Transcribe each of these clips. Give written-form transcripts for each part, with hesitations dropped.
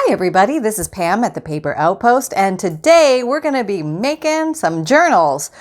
Hi everybody, this is Pam at the Paper Outpost, and today we're going to be making some journals.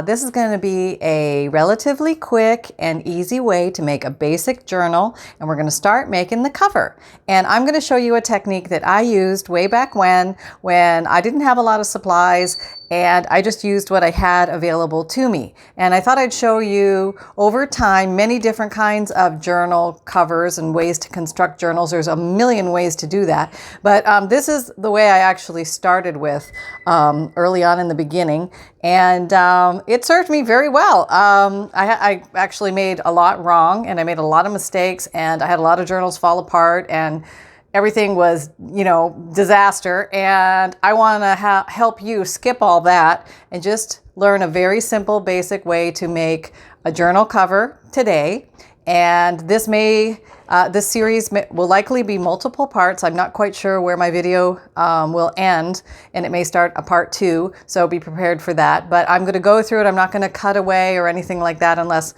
This is going to be a relatively quick and easy way to make a basic journal, and we're going to start making the cover. And I'm going to show you a technique that I used way back when I didn't have a lot of supplies and I just used what I had available to me. And I thought I'd show you over time many different kinds of journal covers and ways to construct journals. There's a million ways to do that. But this is the way I actually started with early on in the beginning. And it served me very well. I actually made a lot wrong and I made a lot of mistakes and I had a lot of journals fall apart and everything was, disaster. And I want to help you skip all that and just learn a very simple, basic way to make a journal cover today. And this series will likely be multiple parts. I'm not quite sure where my video will end, and it may start a part 2, so be prepared for that. But I'm going to go through it. I'm not going to cut away or anything like that unless,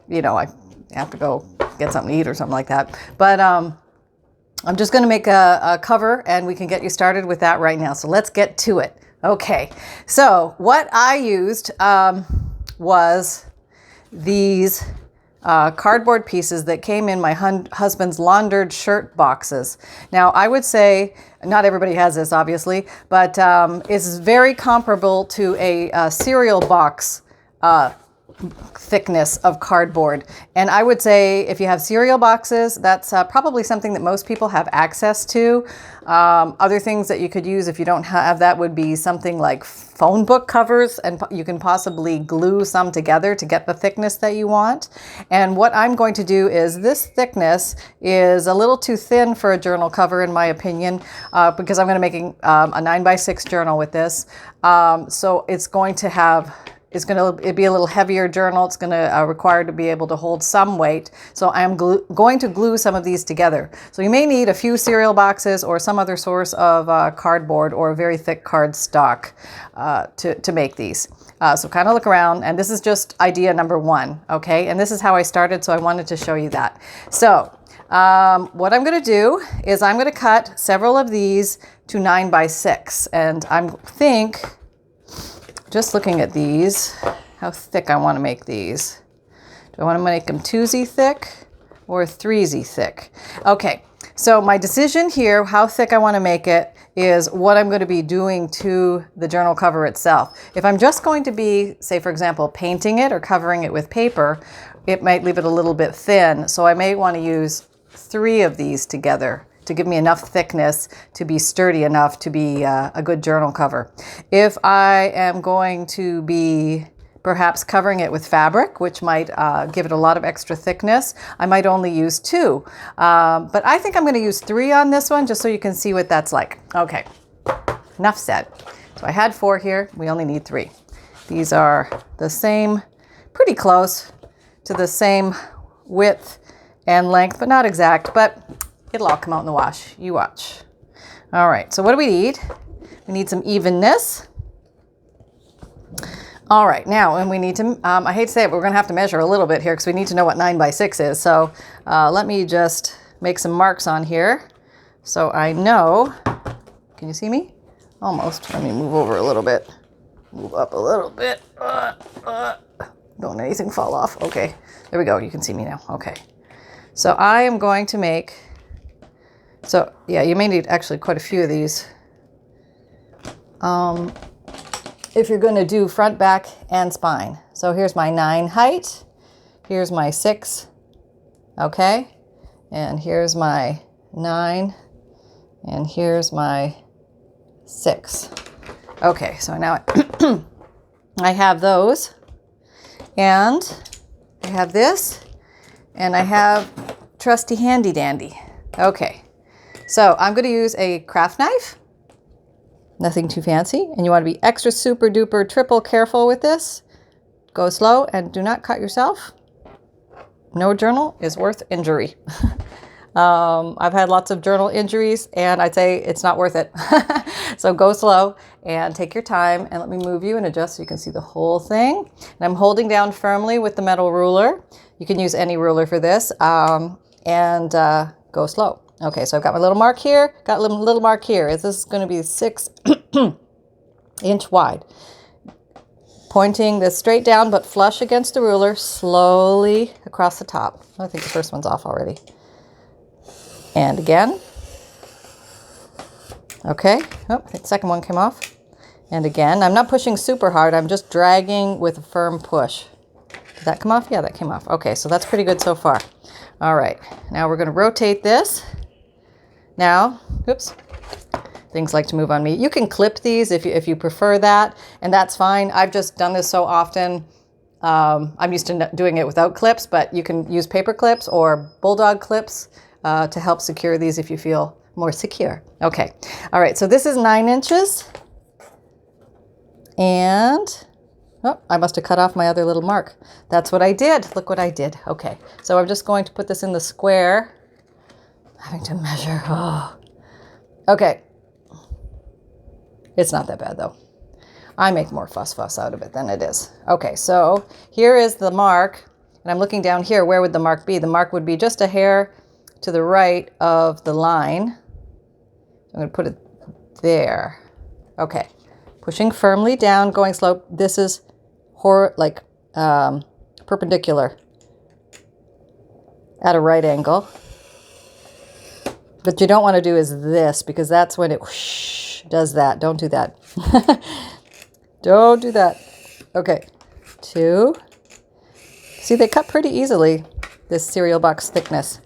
I have to go get something to eat or something like that. But I'm just going to make a cover, and we can get you started with that right now. So let's get to it. Okay, so what I used was these cardboard pieces that came in my husband's laundered shirt boxes. Now, I would say not everybody has this, obviously, but it's very comparable to a cereal box thickness of cardboard. And I would say if you have cereal boxes, that's probably something that most people have access to. Other things that you could use if you don't have that would be something like phone book covers, and you can possibly glue some together to get the thickness that you want. And what I'm going to do is this thickness is a little too thin for a journal cover, in my opinion, because I'm going to be making a 9x6 journal with this. So it's going to be a little heavier journal. It's going to require to be able to hold some weight. So I'm going to glue some of these together. So you may need a few cereal boxes or some other source of cardboard or a very thick card stock to make these. So kind of look around, and this is just idea number 1, okay? And this is how I started, so I wanted to show you that. So what I'm going to do is I'm going to cut several of these to 9x6, and just looking at these, how thick I want to make these. Do I want to make them 2Z thick or 3Z thick? Okay, so my decision here, how thick I want to make it, is what I'm going to be doing to the journal cover itself. If I'm just going to be, say for example, painting it or covering it with paper, it might leave it a little bit thin. So I may want to use 3 of these together to give me enough thickness to be sturdy enough to be a good journal cover. If I am going to be perhaps covering it with fabric, which might give it a lot of extra thickness, I might only use 2. But I think I'm going to use 3 on this one, just so you can see what that's like. Okay, enough said. So I had 4 here. We only need 3. These are the same, pretty close to the same width and length, but not exact. But it'll all come out in the wash. You watch. All right, so what do we need? We need some evenness. All right, now, and we need to, I hate to say it, but we're going to have to measure a little bit here because we need to know what 9x6 is. So let me just make some marks on here so I know. Can you see me? Almost. Let me move over a little bit. Move up a little bit. Don't let anything fall off. Okay, there we go. You can see me now. Okay. So I am going to make... So yeah, you may need actually quite a few of these if you're going to do front, back, and spine. So here's my 9 height. Here's my 6. Okay. And here's my 9. And here's my 6. Okay, so now I have those. And I have this. And I have trusty handy dandy. Okay. So I'm going to use a craft knife, nothing too fancy, and you want to be extra super duper triple careful with this. Go slow and do not cut yourself. No journal is worth injury. I've had lots of journal injuries and I'd say it's not worth it. So go slow and take your time, and let me move you and adjust so you can see the whole thing. And I'm holding down firmly with the metal ruler. You can use any ruler for this, and go slow. Okay, so I've got my little mark here, got a little mark here. This is going to be 6 inch wide. Pointing this straight down, but flush against the ruler, slowly across the top. I think the first one's off already. And again. Okay, oh, the second one came off. And again, I'm not pushing super hard. I'm just dragging with a firm push. Did that come off? Yeah, that came off. Okay, so that's pretty good so far. All right, now we're going to rotate this. Now, oops, things like to move on me. You can clip these if you prefer that, and that's fine. I've just done this so often. I'm used to doing it without clips, but you can use paper clips or bulldog clips to help secure these if you feel more secure. Okay, all right, so this is 9 inches. And, oh, I must have cut off my other little mark. That's what I did. Look what I did. Okay, so I'm just going to put this in the square. Having to measure, oh. Okay. It's not that bad though. I make more fuss out of it than it is. Okay, so here is the mark, and I'm looking down here. Where would the mark be? The mark would be just a hair to the right of the line. I'm going to put it there. Okay, pushing firmly down, going slow. This is perpendicular at a right angle. What you don't want to do is this, because that's when it whoosh, does that. Don't do that. Don't do that. Okay, 2. See, they cut pretty easily, this cereal box thickness.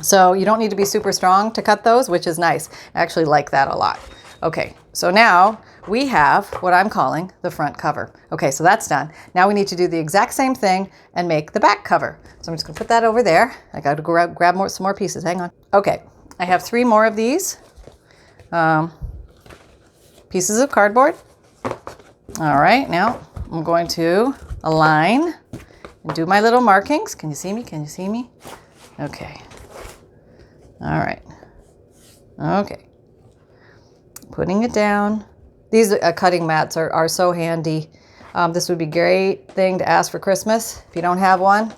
So you don't need to be super strong to cut those, which is nice. I actually like that a lot. Okay, so now we have what I'm calling the front cover. Okay, so that's done. Now we need to do the exact same thing and make the back cover. So I'm just gonna put that over there. I gotta grab some more pieces, hang on. Okay, I have 3 more of these pieces of cardboard. All right, now I'm going to align and do my little markings. Can you see me? Can you see me? Okay. All right. Okay. Putting it down. These cutting mats are so handy. This would be a great thing to ask for Christmas if you don't have one.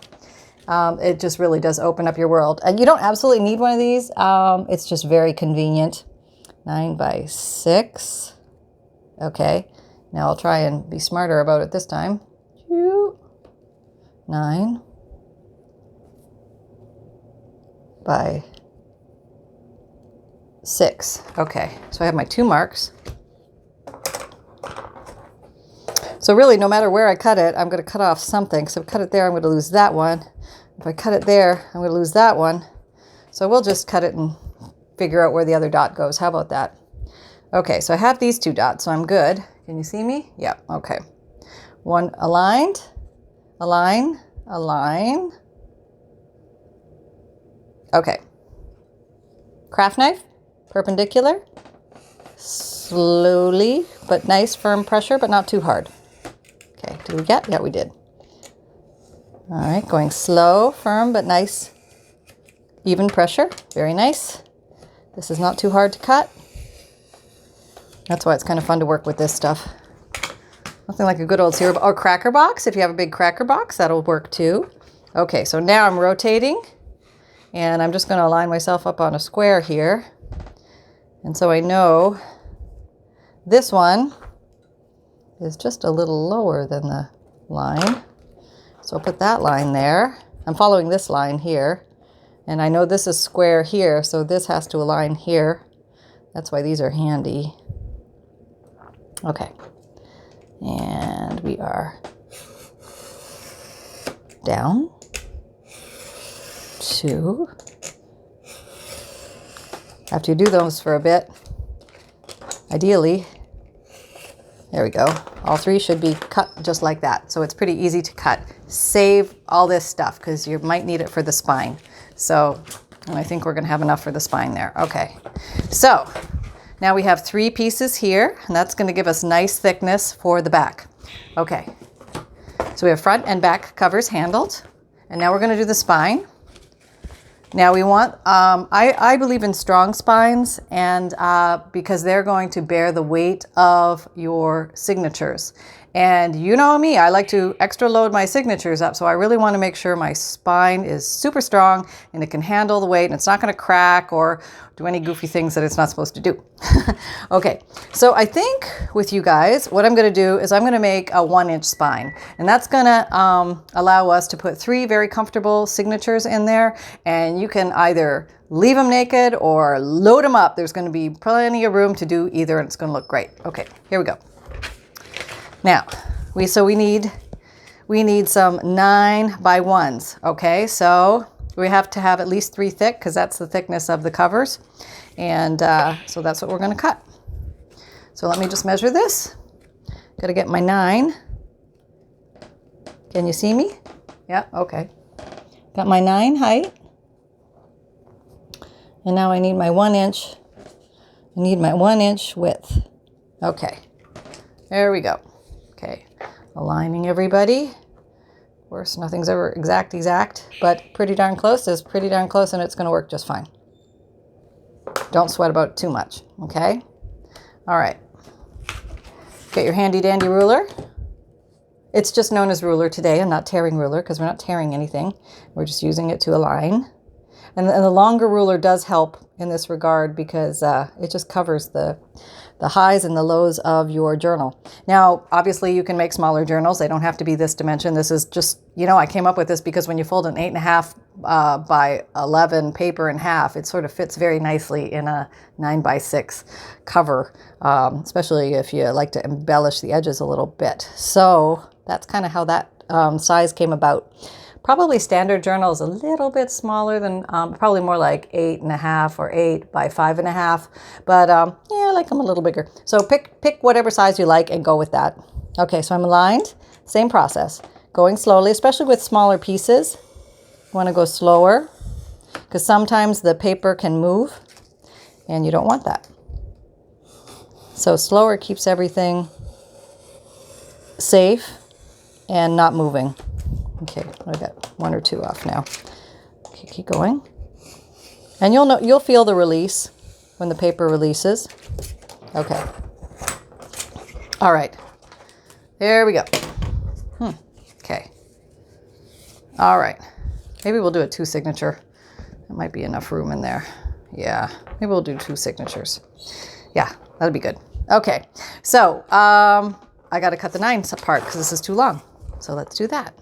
It just really does open up your world. And you don't absolutely need one of these. It's just very convenient. 9 by 6. Okay. Now I'll try and be smarter about it this time. 9 by 6. Okay, so I have my 2 marks. So really, no matter where I cut it, I'm going to cut off something. So if I cut it there, I'm going to lose that one. If I cut it there, I'm going to lose that one. So we'll just cut it and figure out where the other dot goes. How about that? Okay, so I have these 2 dots, so I'm good. Can you see me? Yeah, okay. One aligned, align, align. Okay. Craft knife, perpendicular, slowly, but nice firm pressure, but not too hard. Okay, did we get? Yeah, we did. All right, going slow, firm, but nice, even pressure. Very nice. This is not too hard to cut. That's why it's kind of fun to work with this stuff. Nothing like a good old cereal or cracker box. If you have a big cracker box, that'll work too. Okay, so now I'm rotating, and I'm just going to align myself up on a square here. And so I know this one is just a little lower than the line. So I'll put that line there. I'm following this line here. And I know this is square here, so this has to align here. That's why these are handy. Okay. And we are down, 2. After you do those for a bit, ideally, there we go. All 3 should be cut just like that. So it's pretty easy to cut. Save all this stuff because you might need it for the spine. So I think we're going to have enough for the spine there. Okay. So now we have 3 pieces here, and that's going to give us nice thickness for the back. Okay. So we have front and back covers handled. And now we're going to do the spine. Now we want, I believe in strong spines, and because they're going to bear the weight of your signatures. And you know me, I like to extra load my signatures up. So I really want to make sure my spine is super strong and it can handle the weight and it's not going to crack or do any goofy things that it's not supposed to do. Okay, so I think with you guys, what I'm going to do is I'm going to make a 1-inch spine. And that's going to allow us to put 3 very comfortable signatures in there. And you can either leave them naked or load them up. There's going to be plenty of room to do either and it's going to look great. Okay, here we go. Now, we need some 9 by 1s. Okay, so we have to have at least 3 thick because that's the thickness of the covers. And so that's what we're going to cut. So let me just measure this. Got to get my 9. Can you see me? Yeah, okay. Got my 9 height. And now I need my 1 inch. I need my 1 inch width. Okay, there we go. Okay, aligning everybody. Of course, nothing's ever exact, but pretty darn close is pretty darn close and it's going to work just fine. Don't sweat about it too much, okay? All right. Get your handy dandy ruler. It's just known as ruler today and not tearing ruler because we're not tearing anything. We're just using it to align. And the longer ruler does help in this regard because it just covers the highs and the lows of your journal. Now, obviously you can make smaller journals. They don't have to be this dimension. This is just, you know, I came up with this because when you fold an 8.5 by 11 paper in half, it sort of fits very nicely in a 9 by 6 cover, especially if you like to embellish the edges a little bit. So that's kind of how that size came about. Probably standard journal is a little bit smaller than, probably more like 8.5 or 8 by 5.5. But yeah, I like them a little bigger. So pick whatever size you like and go with that. Okay, so I'm aligned. Same process. Going slowly, especially with smaller pieces. You want to go slower because sometimes the paper can move and you don't want that. So slower keeps everything safe and not moving. Okay, I got 1 or 2 off now. Okay, keep going. And you'll feel the release when the paper releases. Okay. All right. There we go. Okay. All right. Maybe we'll do a 2 signature. There might be enough room in there. Yeah, maybe we'll do 2 signatures. Yeah, that'll be good. Okay. So, I got to cut the 9 part because this is too long. So let's do that.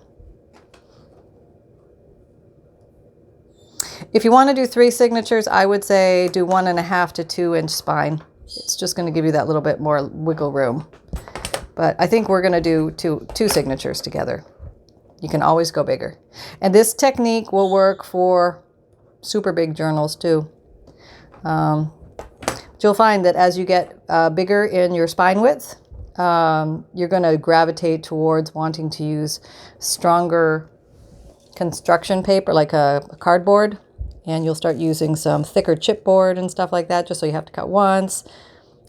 If you want to do 3 signatures, I would say do 1.5 to 2 inch spine. It's just going to give you that little bit more wiggle room. But I think we're going to do two signatures together. You can always go bigger. And this technique will work for super big journals too. You'll find that as you get bigger in your spine width, you're going to gravitate towards wanting to use stronger construction paper, like a cardboard. And you'll start using some thicker chipboard and stuff like that, just so you have to cut once.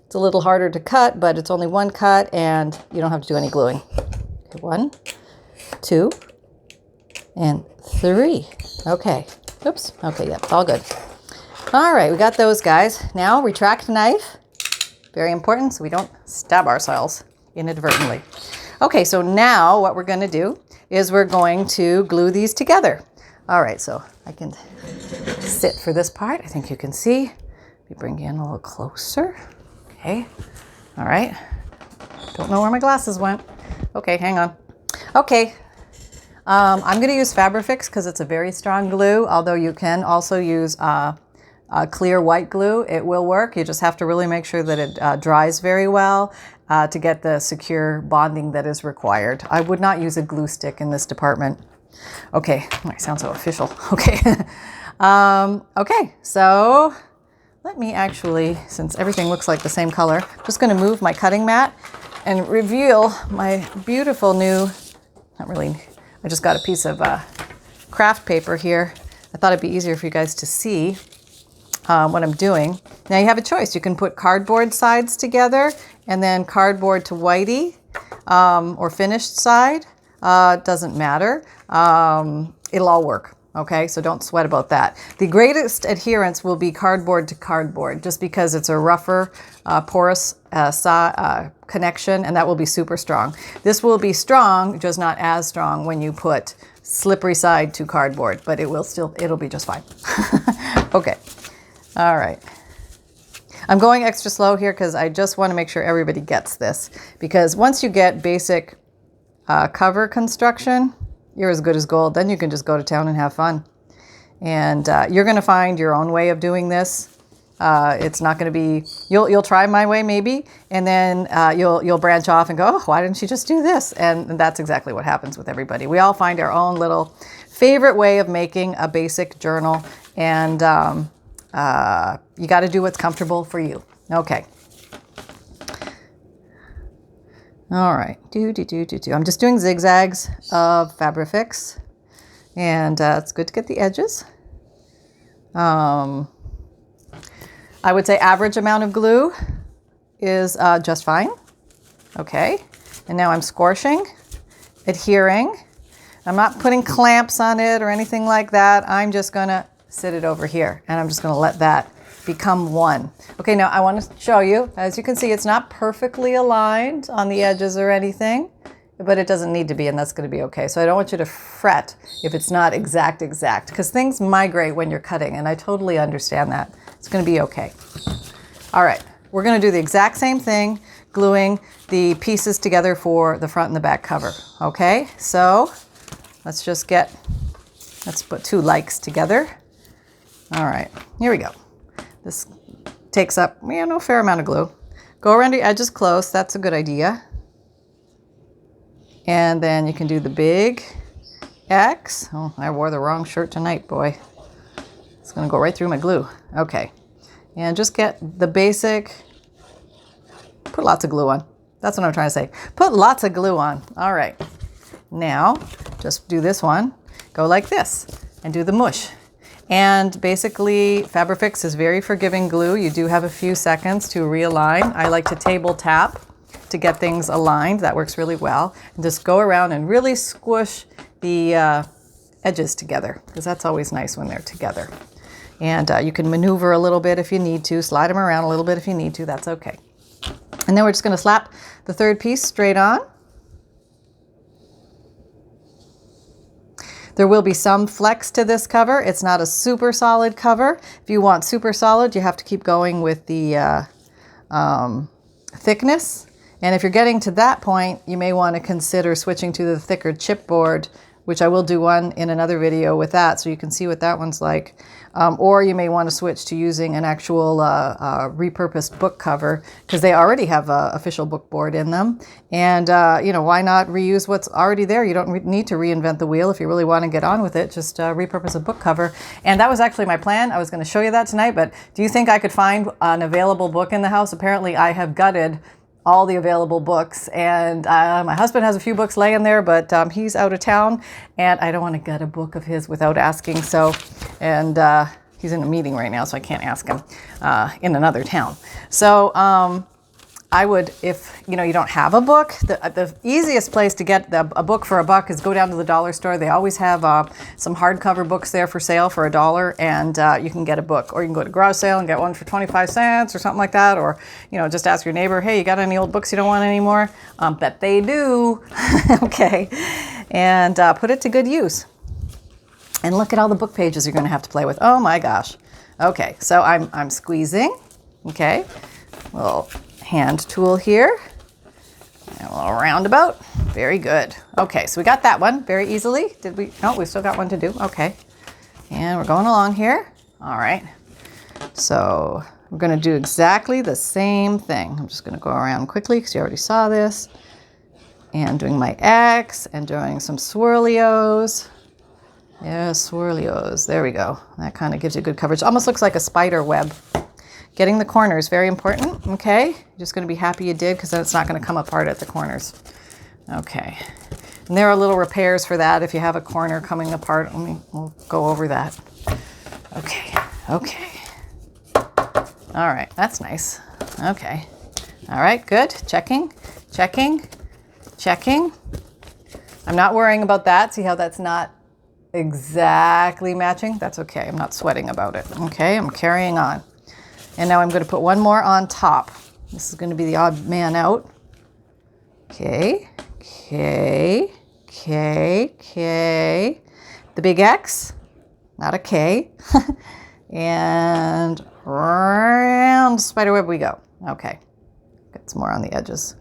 It's a little harder to cut, but it's only 1 cut, and you don't have to do any gluing. Okay, 1, 2, and 3. Okay. Oops. Okay, yep, all good. All right, we got those guys. Now, retract knife. Very important, so we don't stab ourselves inadvertently. Okay, so now what we're going to do is we're going to glue these together. All right, so I can sit for this part. I think you can see. Let me bring you in a little closer. Okay. All right. Don't know where my glasses went. Okay, hang on. Okay. I'm going to use Fabrifix because it's a very strong glue, although you can also use a clear white glue. It will work. You just have to really make sure that it dries very well to get the secure bonding that is required. I would not use a glue stick in this department. Okay, I sound so official. Okay. Okay, so let me actually, since everything looks like the same color, I'm just going to move my cutting mat and reveal my beautiful new, not really, I just got a piece of craft paper here. I thought it'd be easier for you guys to see what I'm doing. Now you have a choice. You can put cardboard sides together and then cardboard to whitey or finished side. Doesn't matter. It'll all work. Okay, so don't sweat about that. The greatest adherence will be cardboard to cardboard, just because it's a rougher, porous connection, and that will be super strong. This will be strong, just not as strong when you put slippery side to cardboard, but it'll be just fine. Okay, all right. I'm going extra slow here because I just want to make sure everybody gets this, because once you get basic cover construction, you're as good as gold. Then you can just go to town and have fun. And you're going to find your own way of doing this. It's not going to be, you'll try my way maybe, and then you'll branch off and go, oh, why didn't you just do this? And that's exactly what happens with everybody. We all find our own little favorite way of making a basic journal, and you got to do what's comfortable for you. Okay. All right. I'm just doing zigzags of Fabrifix, and it's good to get the edges. I would say average amount of glue is just fine. Okay. And now I'm scorching, adhering. I'm not putting clamps on it or anything like that. I'm just going to sit it over here, and I'm just going to let that become one. Okay, now I want to show you. As you can see, it's not perfectly aligned on the edges or anything, but it doesn't need to be, and that's going to be okay. So I don't want you to fret if it's not exact, because things migrate when you're cutting, and I totally understand that. It's going to be okay. All right, we're going to do the exact same thing, gluing the pieces together for the front and the back cover. Okay, so let's put two likes together. All right, here we go. This takes up, a fair amount of glue. Go around the edges close. That's a good idea. And then you can do the big X. Oh, I wore the wrong shirt tonight, boy. It's going to go right through my glue. Okay. And just get the basic, put lots of glue on. That's what I'm trying to say. Put lots of glue on. All right. Now, just do this one. Go like this and do the mush. And basically, Fabrifix is very forgiving glue. You do have a few seconds to realign. I like to table tap to get things aligned. That works really well. And just go around and really squish the edges together, because that's always nice when they're together. And you can maneuver a little bit if you need to, slide them around a little bit if you need to, that's okay. And then we're just going to slap the third piece straight on. There will be some flex to this cover. It's not a super solid cover. If you want super solid, you have to keep going with the thickness. And if you're getting to that point, you may want to consider switching to the thicker chipboard, which I will do one in another video with that, so you can see what that one's like. Or you may want to switch to using an actual repurposed book cover, because they already have an official book board in them. And, why not reuse what's already there? You don't need to reinvent the wheel. If you really want to get on with it, just repurpose a book cover. And that was actually my plan. I was going to show you that tonight, but do you think I could find an available book in the house? Apparently I have gutted all the available books, and my husband has a few books laying there, but he's out of town, and I don't want to gut a book of his without asking. So, and he's in a meeting right now, so I can't ask him in another town. So I would, if you don't have a book, the easiest place to get a book for $1 is go down to the dollar store. They always have some hardcover books there for sale for $1, and you can get a book. Or you can go to garage sale and get one for 25 cents or something like that. Or just ask your neighbor, hey, you got any old books you don't want anymore? Bet they do. Okay, and put it to good use. And look at all the book pages you're going to have to play with. Oh my gosh. Okay, so I'm squeezing. Okay, little hand tool here, and a little roundabout. Very good. Okay, so we got that one very easily. Did we? No, we still got one to do. Okay, and we're going along here. All right, so we're going to do exactly the same thing. I'm just going to go around quickly because you already saw this, and doing my X and doing some swirlios. Yeah, swirlios. There we go. That kind of gives you good coverage. Almost looks like a spider web. Getting the corners, very important, okay? You're just going to be happy you did, because then it's not going to come apart at the corners. Okay. And there are little repairs for that if you have a corner coming apart. We'll go over that. Okay. All right, that's nice. Okay. All right, good. Checking. I'm not worrying about that. See how that's not exactly matching. That's okay. I'm not sweating about it. Okay, I'm carrying on. And now I'm going to put one more on top. This is going to be the odd man out. Okay, okay, okay, okay. The big X, not a K. And round spiderweb we go. Okay, get some more on the edges.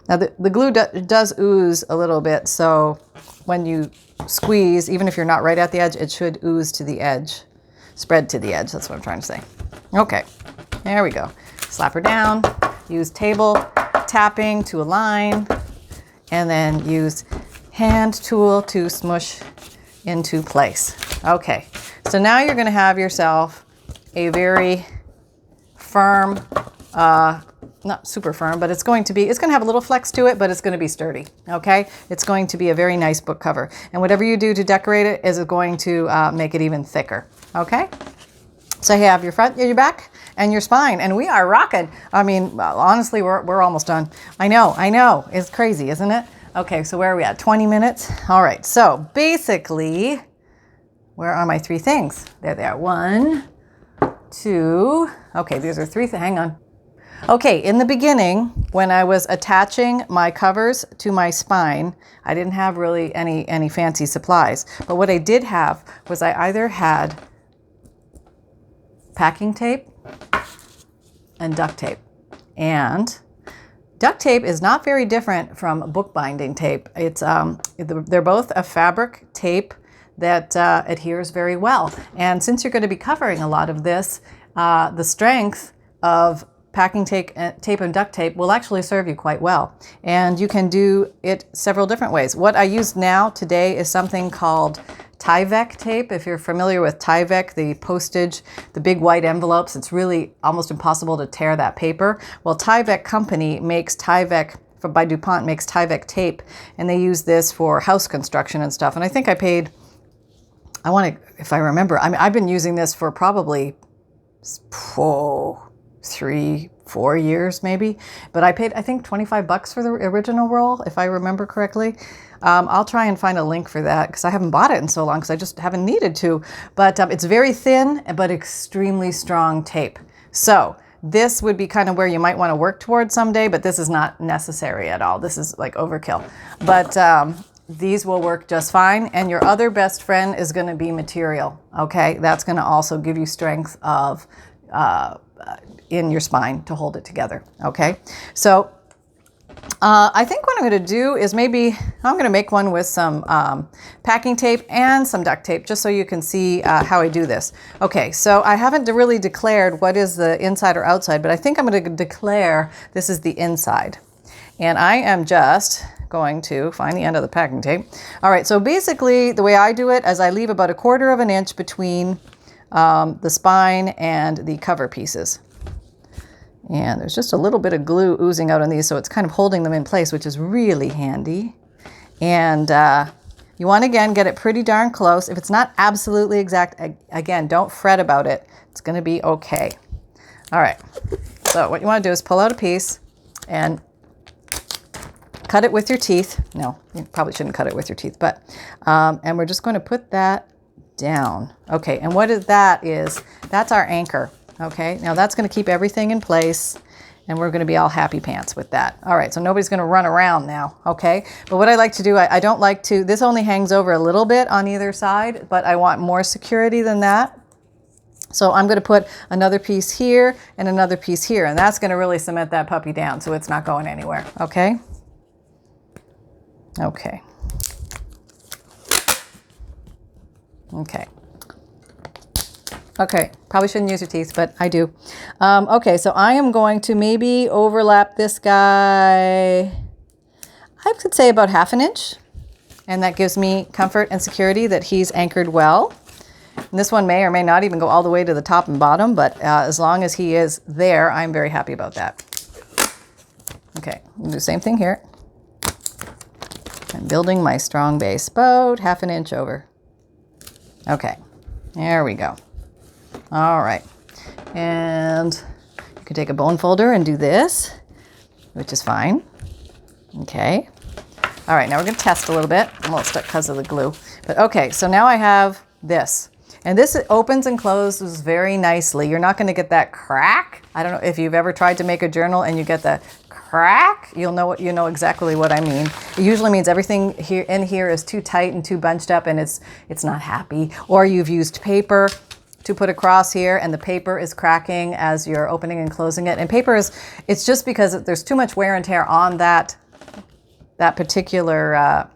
Now the glue does ooze a little bit, so when you squeeze, even if you're not right at the edge, it should ooze to the edge, spread to the edge. That's what I'm trying to say. Okay, there we go. Slap her down, use table tapping to align, and then use hand tool to smush into place. Okay, so now you're going to have yourself a very firm, not super firm, but it's going to have a little flex to it, but it's going to be sturdy. Okay, it's going to be a very nice book cover, and whatever you do to decorate it is going to make it even thicker. Okay, so you have your front, your back, and your spine, and we are rocking. I mean, honestly, we're almost done. I know, it's crazy, isn't it? Okay, so where are we at? 20 minutes. All right, so basically, where are my three things? There they are. 1, 2. Okay, these are 3. Hang on. Okay, in the beginning, when I was attaching my covers to my spine, I didn't have really any fancy supplies. But what I did have was I either had packing tape and duct tape. And duct tape is not very different from bookbinding tape. It's they're both a fabric tape that adheres very well. And since you're going to be covering a lot of this, the strength of packing tape and duct tape will actually serve you quite well. And you can do it several different ways. What I use now today is something called Tyvek tape. If you're familiar with Tyvek, the postage, the big white envelopes, it's really almost impossible to tear that paper. Well, Tyvek company makes Tyvek, by DuPont, makes Tyvek tape, and they use this for house construction and stuff. And I think I paid, if I remember, I mean, I've been using this for probably 3-4 years maybe, but I paid, I think, $25 for the original roll, if I remember correctly. I'll try and find a link for that because I haven't bought it in so long because I just haven't needed to. But it's very thin but extremely strong tape. So this would be kind of where you might want to work towards someday, but this is not necessary at all. This is like overkill. But these will work just fine. And your other best friend is going to be material. Okay, that's going to also give you strength of in your spine to hold it together. Okay, so I think what I'm going to do is maybe I'm going to make one with some packing tape and some duct tape just so you can see how I do this. Okay, so I haven't really declared what is the inside or outside, but I think I'm going to declare this is the inside. And I am just going to find the end of the packing tape. All right, so basically the way I do it is I leave about 1/4 of an inch between the spine and the cover pieces. And there's just a little bit of glue oozing out on these, so it's kind of holding them in place, which is really handy. And you want to, again, get it pretty darn close. If it's not absolutely exact, again, don't fret about it. It's going to be okay. All right. So what you want to do is pull out a piece and cut it with your teeth. No, you probably shouldn't cut it with your teeth, but, and we're just going to put that down. Okay, and what that is, that's our anchor. Okay, now that's going to keep everything in place, and we're going to be all happy pants with that. All right, so nobody's going to run around now, okay? But what I like to do, I don't like to, this only hangs over a little bit on either side, but I want more security than that. So I'm going to put another piece here and another piece here, and that's going to really cement that puppy down so it's not going anywhere, okay? Okay. Okay. Okay, probably shouldn't use your teeth, but I do. Okay, so I am going to maybe overlap this guy, I could say about 1/2 inch. And that gives me comfort and security that he's anchored well. And this one may or may not even go all the way to the top and bottom, but as long as he is there, I'm very happy about that. Okay, we'll do the same thing here. I'm building my strong base about 1/2 inch over. Okay, there we go. All right, and you can take a bone folder and do this, which is fine. Okay. All right, now we're going to test a little bit. I'm a little stuck because of the glue. But okay, so now I have this. And this opens and closes very nicely. You're not going to get that crack. I don't know if you've ever tried to make a journal and you get the crack. You know exactly what I mean. It usually means everything here is too tight and too bunched up, and it's not happy. Or you've used paper to put across here, and the paper is cracking as you're opening and closing it. And paper it's just because there's too much wear and tear on that particular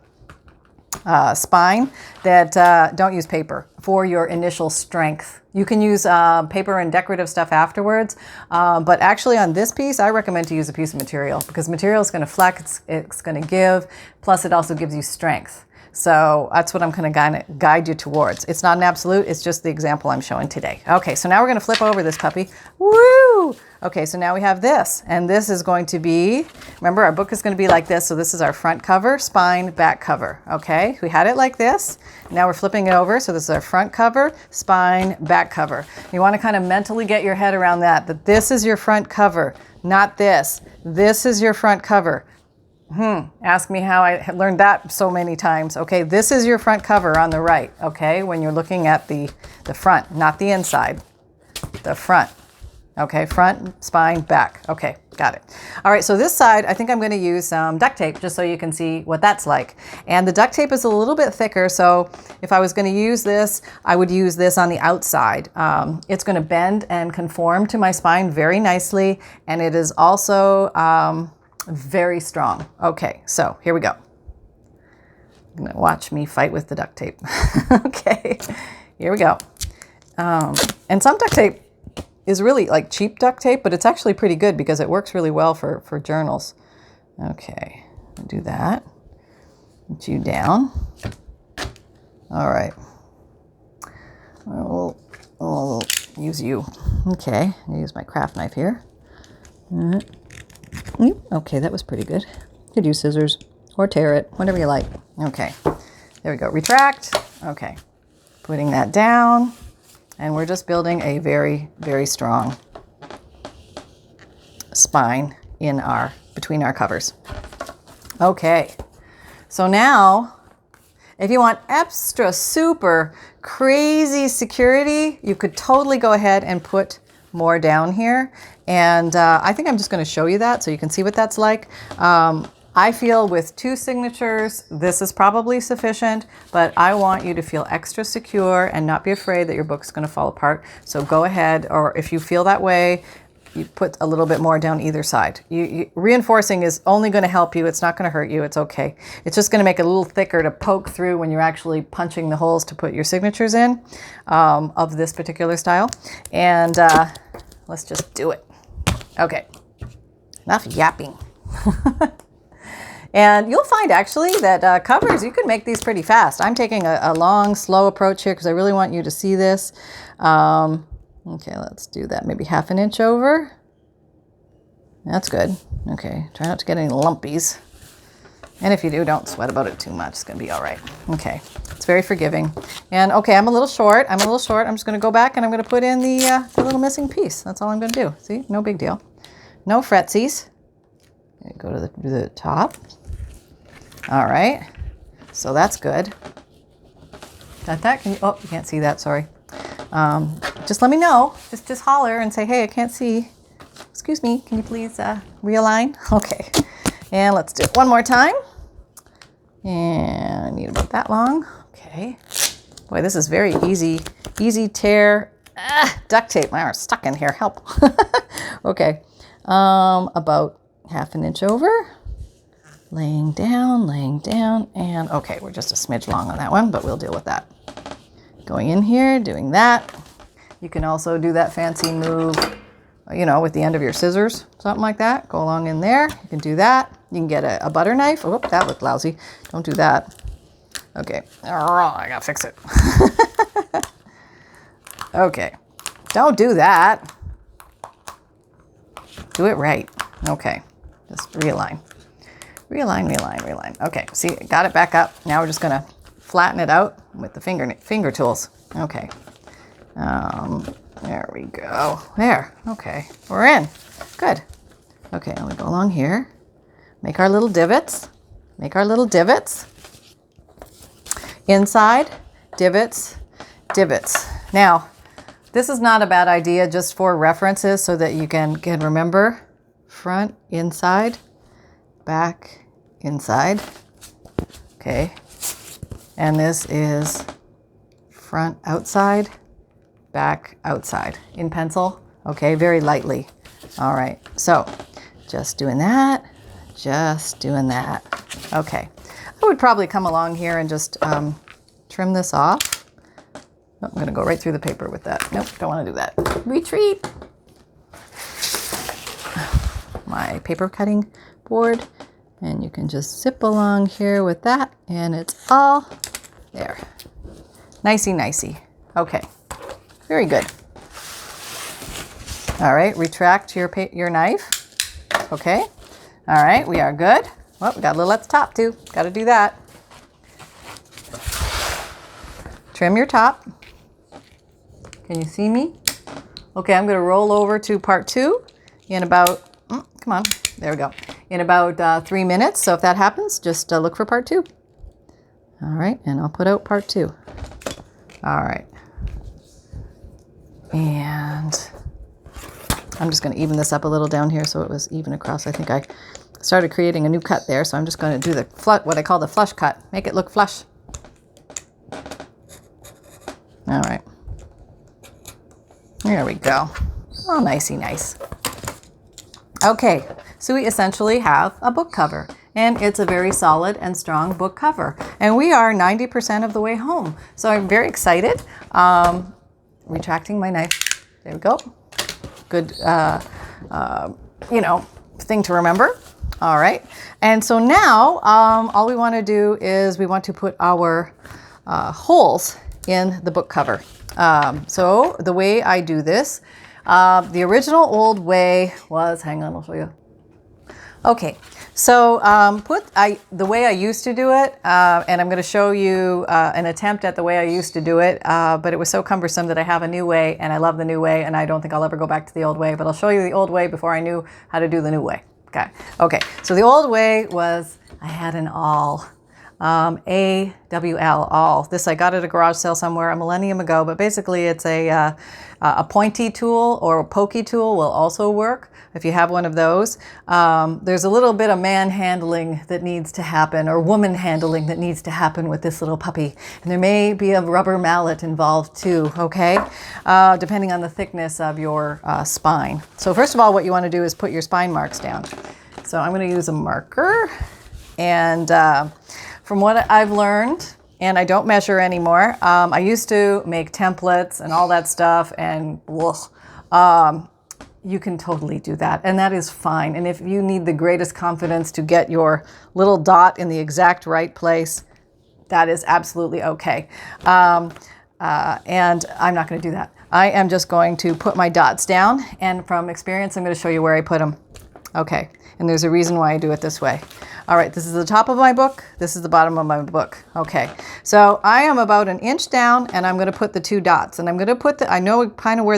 spine that don't use paper for your initial strength. You can use paper and decorative stuff afterwards, but actually on this piece, I recommend to use a piece of material because material is going to flex, it's going to give, plus it also gives you strength. So that's what I'm going to guide you towards. It's not an absolute, it's just the example I'm showing today. Okay, so now we're going to flip over this puppy. Woo! Okay, so now we have this, and this is going to be, remember our book is going to be like this, so this is our front cover, spine, back cover, okay? We had it like this, now we're flipping it over, so this is our front cover, spine, back cover. You want to kind of mentally get your head around that this is your front cover, not this. This is your front cover. Ask me how I learned that so many times. Okay, this is your front cover on the right, okay, when you're looking at the front, not the inside, the front. Okay, front, spine, back. Okay, got it. All right, so this side, I think I'm going to use some duct tape just so you can see what that's like. And the duct tape is a little bit thicker, so if I was going to use this, I would use this on the outside. It's going to bend and conform to my spine very nicely, and it is also very strong. Okay, so here we go. You're gonna watch me fight with the duct tape. Okay, here we go. And some duct tape is really like cheap duct tape, but it's actually pretty good because it works really well for journals. Okay, do that. Put you down. All right. I'll use you. Okay, I'll use my craft knife here. Okay, that was pretty good. You could use scissors or tear it, whatever you like. Okay, there we go. Retract. Okay, putting that down. And we're just building a very, very strong spine between our covers. Okay, so now if you want extra super crazy security, you could totally go ahead and put more down here. And I think I'm just going to show you that so you can see what that's like. I feel with 2 signatures, this is probably sufficient, but I want you to feel extra secure and not be afraid that your book's going to fall apart. So go ahead, or if you feel that way, you put a little bit more down either side. Reinforcing is only going to help you. It's not going to hurt you. It's okay. It's just going to make it a little thicker to poke through when you're actually punching the holes to put your signatures in of this particular style. And let's just do it. Okay, enough yapping. And you'll find actually that covers, you can make these pretty fast. I'm taking a long, slow approach here because I really want you to see this. Okay, let's do that. Maybe 1/2 inch over. That's good. Okay, try not to get any lumpies. And if you do, don't sweat about it too much. It's going to be all right. Okay, it's very forgiving. And okay, I'm a little short. I'm just going to go back and I'm going to put in the little missing piece. That's all I'm going to do. See, no big deal. No fretsies. Go to the top. All right, so that's good. Got that? Can you, oh, you can't see that, sorry. Just let me know. Just holler and say, hey, I can't see. Excuse me, can you please realign? Okay, and let's do it one more time. And I need about that long. Okay. Boy, this is very easy tear. Duct tape, I'm stuck in here, help. Okay, about 1/2 inch over. Laying down, and okay, we're just a smidge long on that one, but we'll deal with that. Going in here, doing that. You can also do that fancy move, you know, with the end of your scissors, something like that. Go along in there. You can do that. You can get a butter knife. Oh, that looked lousy. Don't do that. Okay. Oh, I gotta fix it. Okay. Don't do that. Do it right. Okay. Just realign. Realign. Okay, see, got it back up. Now we're just gonna flatten it out with the finger tools. Okay. There we go. There. Okay, we're in. Good. Okay, now we go along here. Make our little divots. Inside, divots, divots. Now, this is not a bad idea just for references so that you can remember. Front, inside, back, inside. Okay. And this is front, outside, back, outside in pencil. Okay, very lightly. All right, so just doing that, just doing that. Okay, I would probably come along here and just trim this off. Oh, I'm gonna go right through the paper with that. Nope, don't wanna do that. Retreat. My paper cutting board, and you can just zip along here with that, and it's all there. Nicey, nicey. Okay, very good. All right, retract your knife. Okay, all right, we are good. Well, we got a little at the top too. Got to do that. Trim your top. Can you see me? Okay, I'm going to roll over to part 2 in about, come on, there we go. In about 3 minutes. So if that happens, just look for part 2. All right, and I'll put out part 2. All right. And I'm just going to even this up a little down here so it was even across. I think I started creating a new cut there, so I'm just going to do what I call the flush cut. Make it look flush. All right. There we go. Oh, nicey nice. Okay, so we essentially have a book cover, and it's a very solid and strong book cover. And we are 90% of the way home. So I'm very excited. Retracting my knife. There we go. Good, thing to remember. All right. And so now all we want to do is we want to put our holes in the book cover. So the way I do this, the original old way was, hang on, I'll show you. Okay, so the way I used to do it, and I'm going to show you an attempt at the way I used to do it, but it was so cumbersome that I have a new way, and I love the new way, and I don't think I'll ever go back to the old way, but I'll show you the old way before I knew how to do the new way. Okay, so the old way was I had an awl. A-W-L, awl. This I got at a garage sale somewhere a millennium ago, but basically it's a pointy tool or a pokey tool will also work if you have one of those. There's a little bit of man handling that needs to happen, or woman handling that needs to happen with this little puppy. And there may be a rubber mallet involved too, okay? Depending on the thickness of your spine. So first of all, what you want to do is put your spine marks down. So I'm going to use a marker, and from what I've learned, and I don't measure anymore, I used to make templates and all that stuff, and you can totally do that, and that is fine. And if you need the greatest confidence to get your little dot in the exact right place, that is absolutely okay. And I'm not going to do that. I am just going to put my dots down, and from experience, I'm going to show you where I put them. Okay, and there's a reason why I do it this way. All right, this is the top of my book. This is the bottom of my book. Okay, so I am about an inch down, and I'm going to put the 2 dots, and I'm going to put I know kind of where